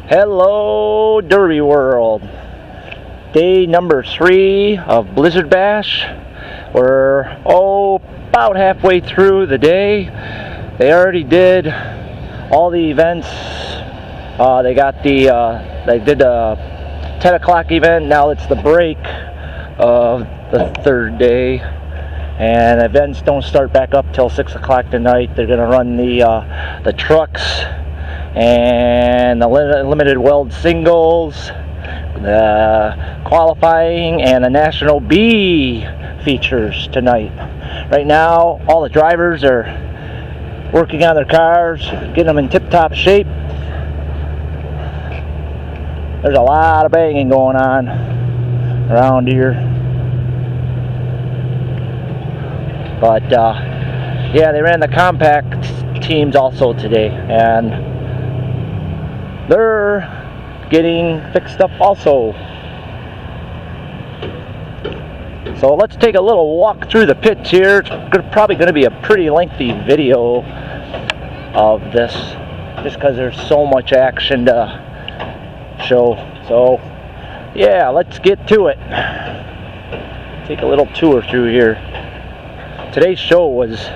Hello, Derby World. Day number 3 of Blizzard Bash. We're about halfway through the day. They already did all the events. They did the 10 o'clock event. Now it's the break of the third day, and events don't start back up till 6 o'clock tonight. They're gonna run the trucks and the limited weld singles, the qualifying, and the National B features tonight. Right now, all the drivers are working on their cars, getting them in tip-top shape. There's a lot of banging going on around here. But yeah, they ran the compact teams also today, and they're getting fixed up also. So let's take a little walk through the pits here. It's probably going to be a pretty lengthy video of this, just because there's so much action to show. So yeah, let's get to it. Take a little tour through here. Today's show was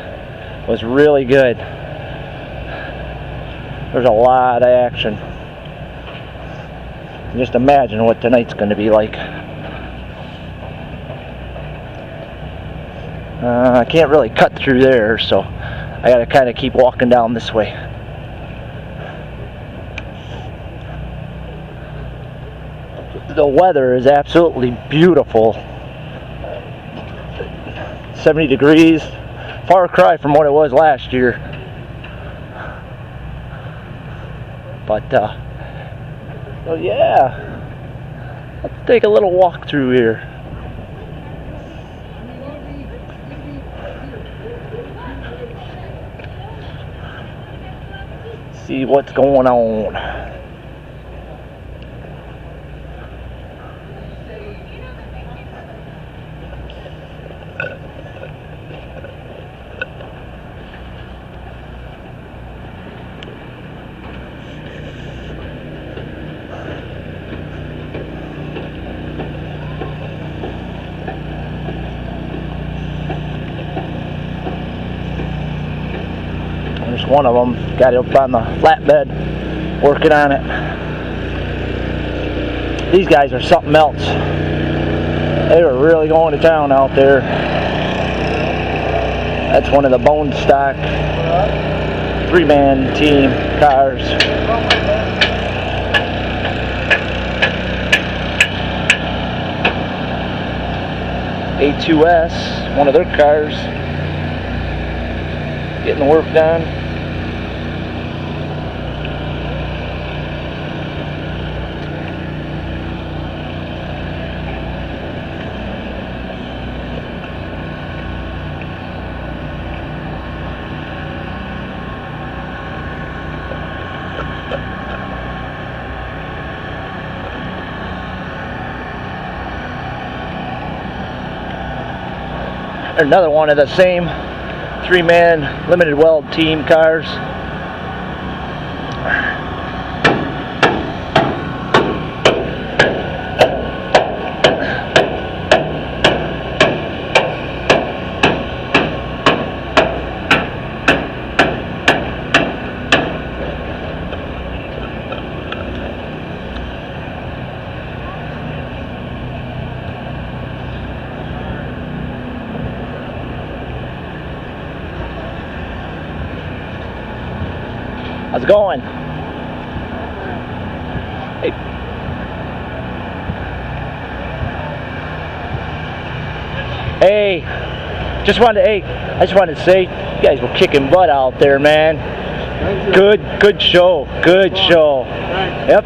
really good. There's a lot of action. Just imagine what tonight's going to be like. I can't really cut through there, so I got to kind of keep walking down this way. The weather is absolutely beautiful. 70 degrees, far cry from what it was last year. But so yeah, let's take a little walk through here. See what's going on. There's one of them, got it up on the flatbed, working on it. These guys are something else. They were really going to town out there. That's one of the bone stock 3-man team cars. A2S, one of their cars, getting the work done. Another one of the same 3-man limited weld team cars. How's it going? Hey. Hey, I just wanted to say, you guys were kicking butt out there, man. Good show. Good show. Yep.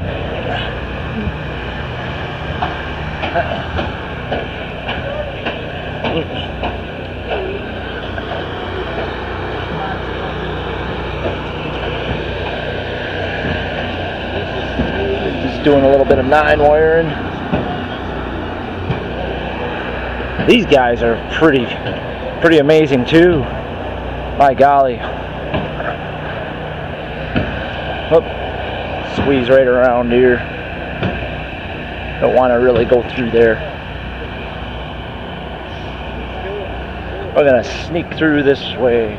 Doing a little bit of 9 wiring. These guys are pretty amazing too. My golly. squeeze right around here. Don't want to really go through there. We're going to sneak through this way.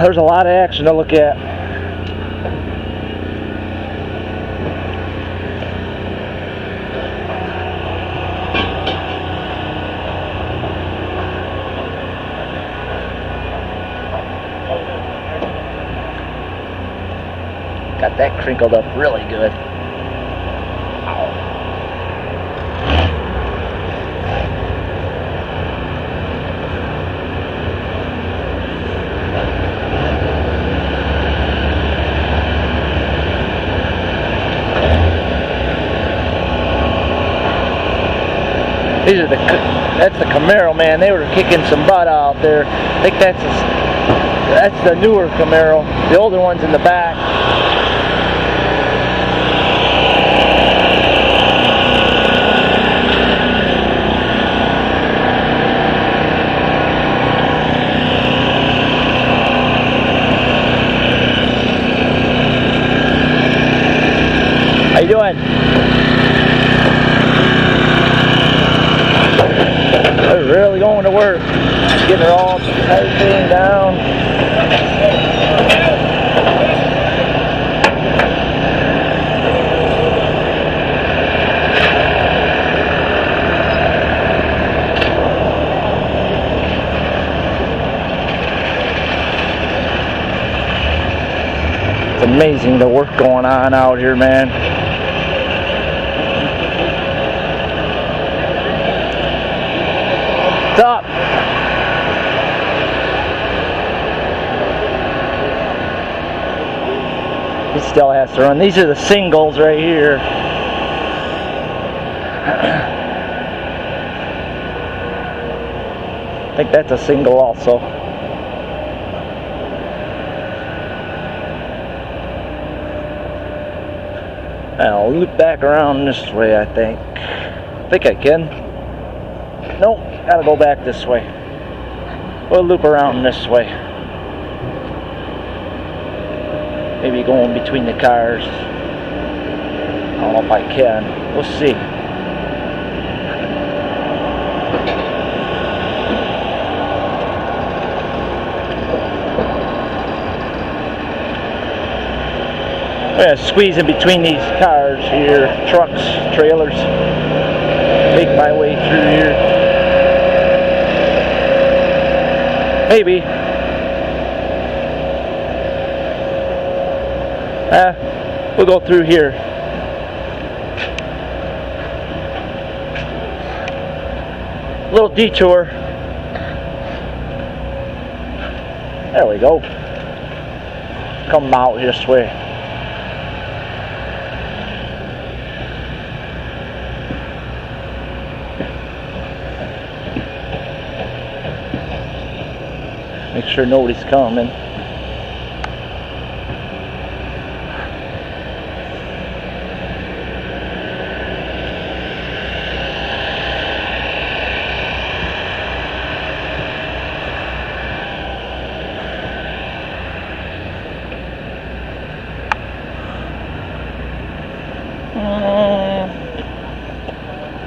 There's a lot of action to look at. Got that crinkled up really good. That's the Camaro, man. They were kicking some butt out there. I think that's the newer Camaro. The older one's in the back. How you doing? They're really going to work. Getting all everything down. It's amazing the work going on out here, man. What's up? He still has to run. These are the singles right here. I think that's a single also. And I'll loop back around this way, I think. I think I can. Nope, gotta go back this way. We'll loop around this way. Maybe going between the cars. I don't know if I can. We'll see. I'm gonna squeeze in between these cars here, trucks, trailers. Make my way through here. Maybe. We'll go through here. Little detour. There we go. Come out this way. Make sure nobody's coming.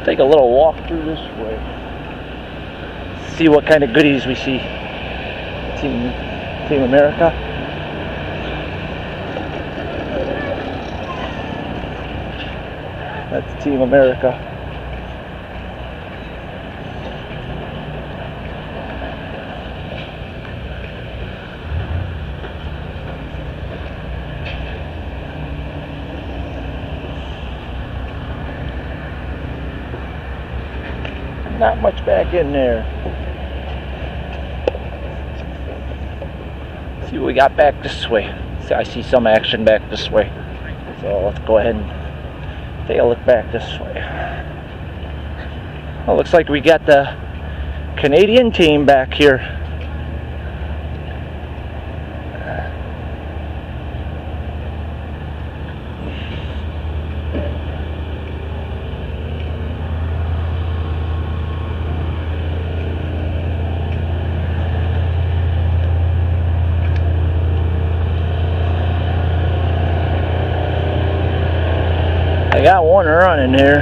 Take a little walk through this way. See what kind of goodies we see. Team America. That's Team America. Not much back in there. See what we got back this way. See, I see some action back this way. So let's go ahead and take a look back this way. Well, looks like we got the Canadian team back here. got one running here.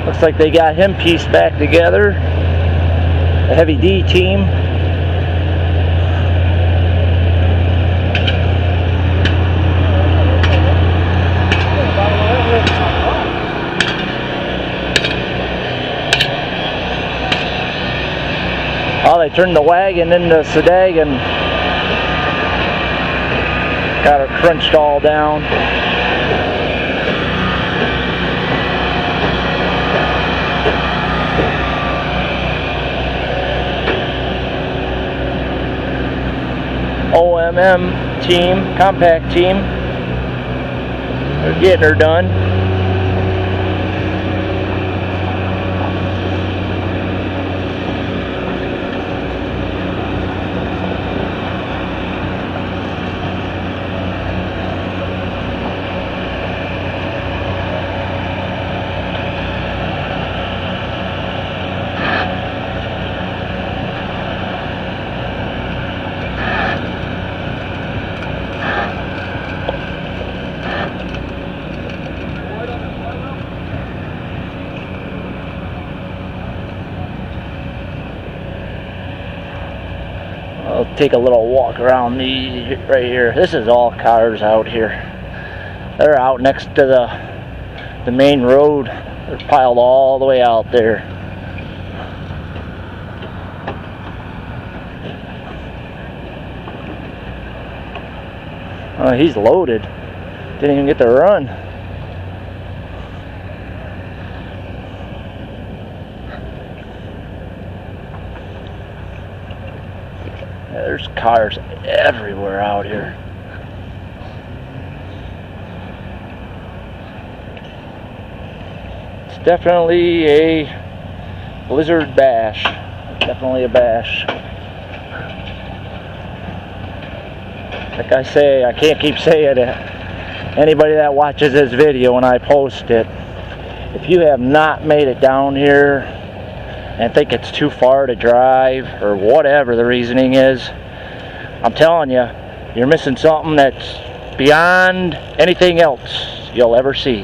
Looks like they got him pieced back together. The heavy D team. Oh, they turned the wagon into Sedagon. Got her crunched all down. OMM team, compact team. They're getting her done. I'll take a little walk around these right here. This is all cars out here. They're out next to the main road. They're piled all the way out there. Oh, he's loaded. Didn't even get to run. There's cars everywhere out here. It's definitely a blizzard bash. Definitely a bash. Like I say, I can't keep saying it. Anybody that watches this video when I post it, if you have not made it down here and think it's too far to drive, or whatever the reasoning is, I'm telling you, you're missing something that's beyond anything else you'll ever see.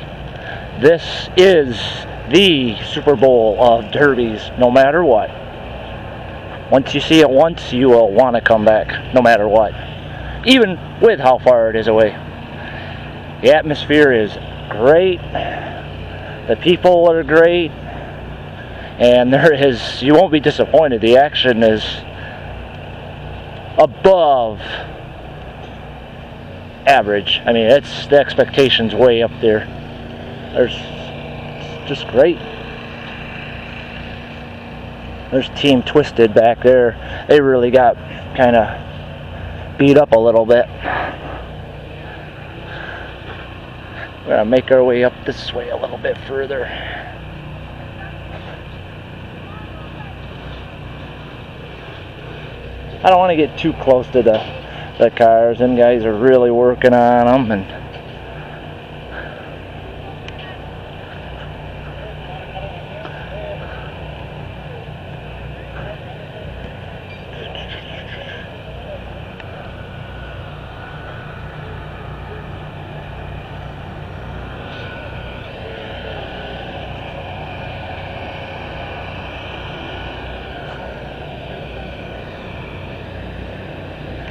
This is the Super Bowl of derbies, no matter what. Once you see it once, you will want to come back, no matter what. Even with how far it is away. The atmosphere is great. The people are great. And you won't be disappointed. The action is above average. I mean, the expectation's way up there. It's just great. There's Team Twisted back there. They really got kind of beat up a little bit. We're gonna make our way up this way a little bit further. I don't want to get too close to the cars. Them guys are really working on them, and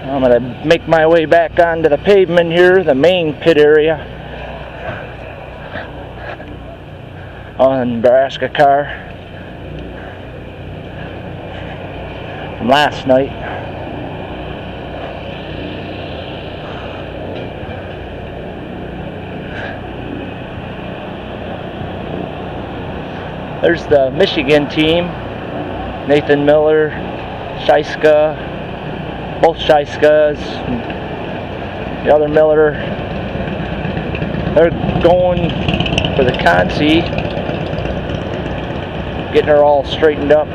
I'm going to make my way back onto the pavement here, the main pit area. On the Nebraska car from last night. There's the Michigan team. Nathan Miller, Shiska. Both Shyskas, the other Miller, they're going for the Consi, getting her all straightened up.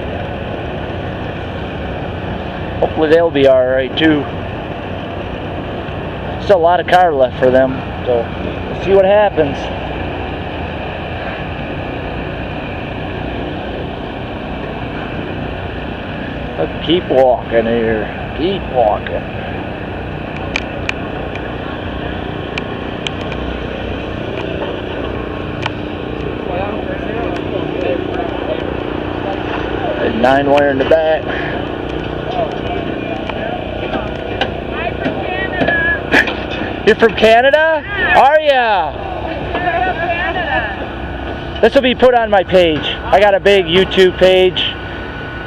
Hopefully they'll be alright too. Still a lot of car left for them, so we'll see what happens. Let's keep walking here. Keep walking. 9 wire in the back. I'm from Canada. You're from Canada? Are ya? Canada. This will be put on my page. I got a big YouTube page.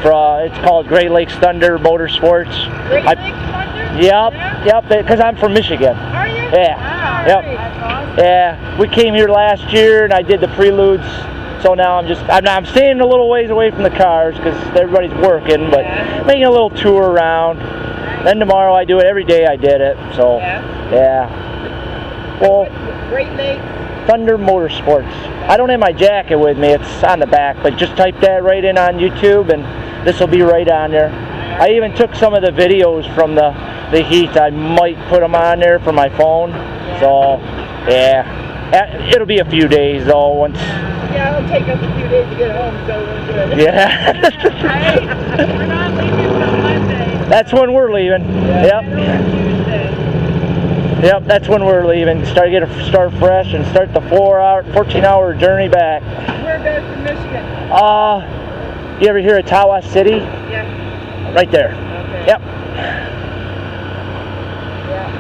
It's called Great Lakes Thunder Motorsports. Great Lakes Thunder? Yep, because I'm from Michigan. Are you? Yeah, Wow, yep. That's awesome. Yeah, we came here last year and I did the Preludes. So now I'm staying a little ways away from the cars because everybody's working, but making a little tour around. Then tomorrow I do it. Every day I did it. So, yeah. Well, Great Lakes Thunder Motorsports. I don't have my jacket with me. It's on the back, but just type that right in on YouTube and this will be right on there. I even took some of the videos from the heat. I might put them on there for my phone. So, yeah. It'll be a few days though once. Yeah, it'll take us a few days to get home, so we're good. Yeah. We're not leaving till Monday. That's when we're leaving. Yep. Yep, that's when we're leaving. Start fresh and start the 14-hour journey back. Where goes to Michigan? You ever hear of Tawas City? Yeah. Right there. Okay. Yep. Yeah.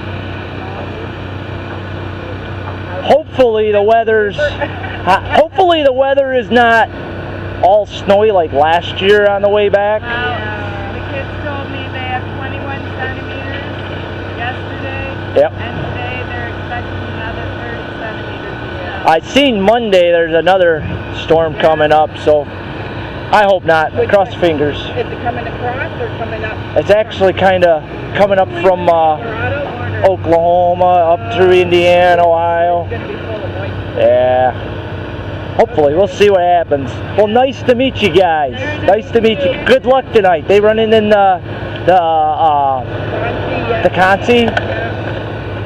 Hopefully the weather is not all snowy like last year on the way back. The kids told me they have 21 centimeters yesterday. Yep. And today they're expecting another 30 centimeters. I seen Monday there's another storm coming up, so I hope not. Cross fingers. Is it coming across or coming up? It's actually kind of coming up from Oklahoma up through Indiana, Ohio. It's going to be full of moisture. Yeah. Hopefully, we'll see what happens. Well, nice to meet you guys. Nice to meet you. Good luck tonight. They running in the Concy.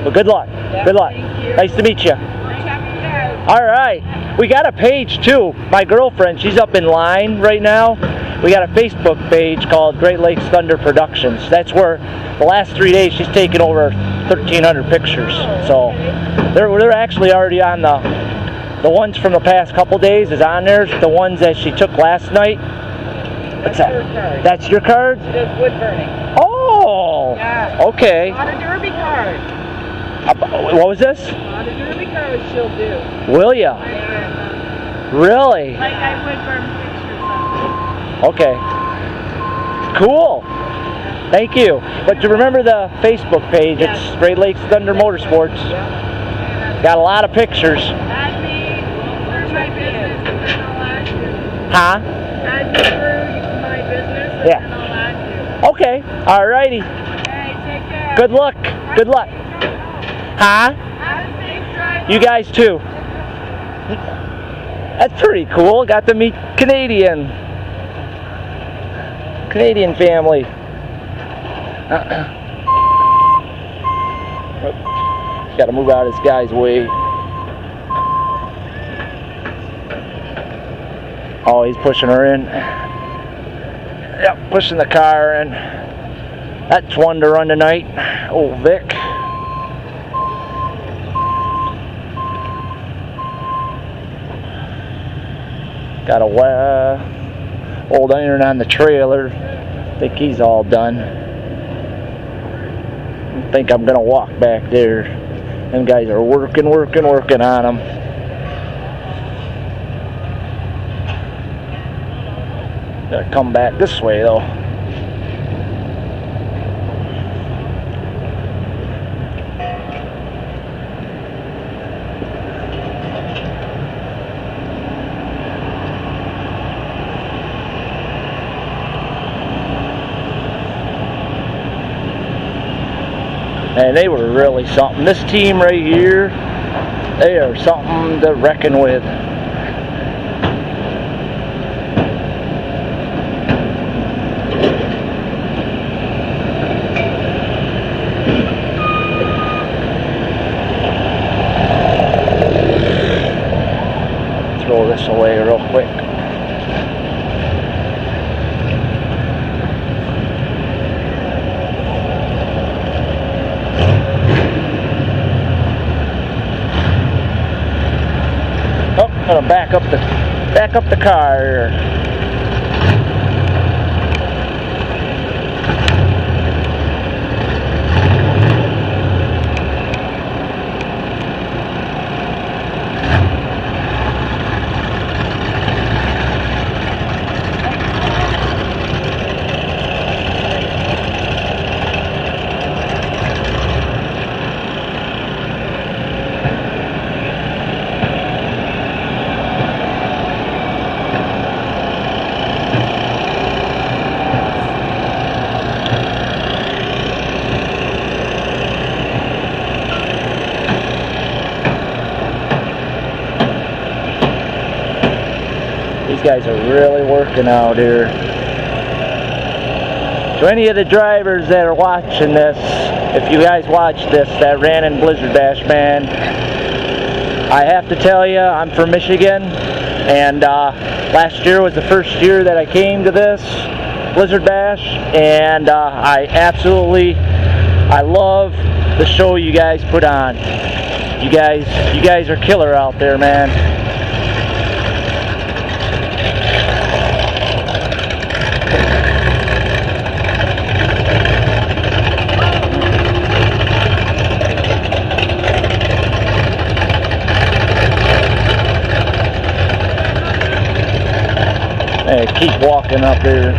Well, good luck. Good luck. Nice to meet you. All right. We got a page too. My girlfriend, she's up in line right now. We got a Facebook page called Great Lakes Thunder Productions. That's where the last 3 days she's taken over 1,300 pictures. So they're actually already on the ones from the past couple days is on there. The ones that she took last night. What's that? That's your card? Just wood burning. Oh. Yeah. Okay. Not a derby card. What was this? Not a derby card she'll do. Will ya? Yeah. Really? Like I would burn pictures of. Okay. Cool. Thank you. But you remember the Facebook page. Yes. It's Great Lakes Thunder Motorsports. Got a lot of pictures. Add me for my business and then I'll add you. Huh? Add me for my business and then I'll add you. Okay. Alrighty. Hey, take care. Good luck. Good luck. Huh? Have a safe drive. You guys too. That's pretty cool. Got to meet Canadian family. Got to move out of this guy's way. Oh, he's pushing her in. Yep, pushing the car in. That's one to run tonight. Oh, Vic. Got a old iron on the trailer. I think he's all done. I think I'm gonna walk back there. Them guys are working on them. Gotta come back this way though. And they were really something. This team right here, they are something to reckon with. Throw this away real quick. Oh, gonna back up the car. guys are really working out here. To any of the drivers that are watching this, if you guys watch this, that ran in Blizzard Bash, man, I have to tell you, I'm from Michigan, and last year was the first year that I came to this Blizzard Bash, and I love the show you guys put on. You guys are killer out there, man. Hey, keep walking up there.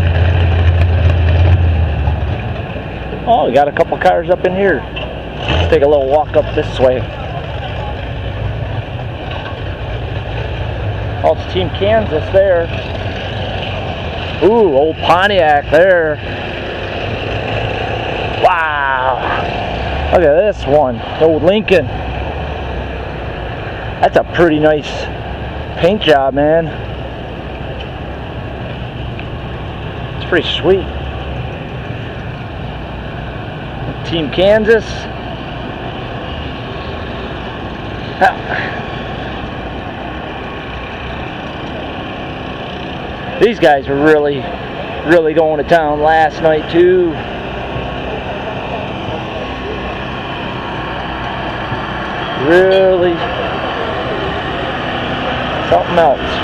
Oh, we got a couple cars up in here. Let's take a little walk up this way. Oh, it's Team Kansas there. Ooh, old Pontiac there. Wow. Look at this one. Old Lincoln. That's a pretty nice paint job, man. It's pretty sweet. Team Kansas. These guys are really going to town last night too. Really something else.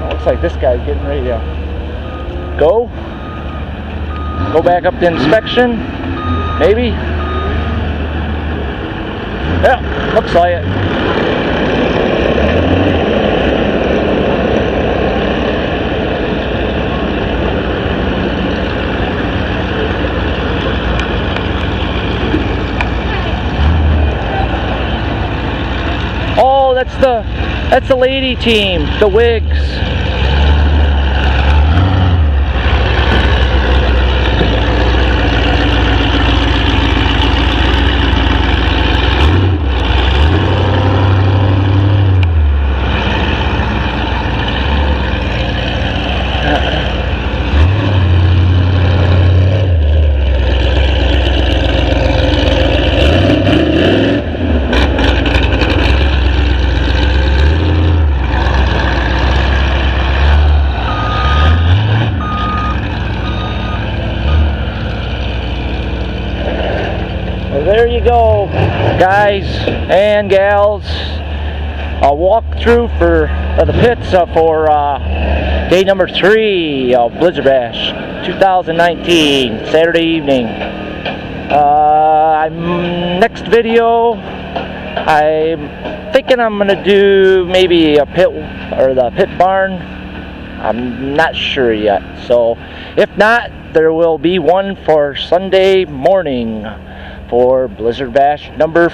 Looks like this guy's getting ready to go back up to inspection, maybe. Yeah, looks like it. Oh, that's the lady team, the Wigs. There you go, guys and gals. A walkthrough for the pits for day number 3 of Blizzard Bash 2019, Saturday evening. Next video, I'm thinking I'm gonna do maybe a pit or the pit barn. I'm not sure yet. So if not, there will be one for Sunday morning for Blizzard Bash number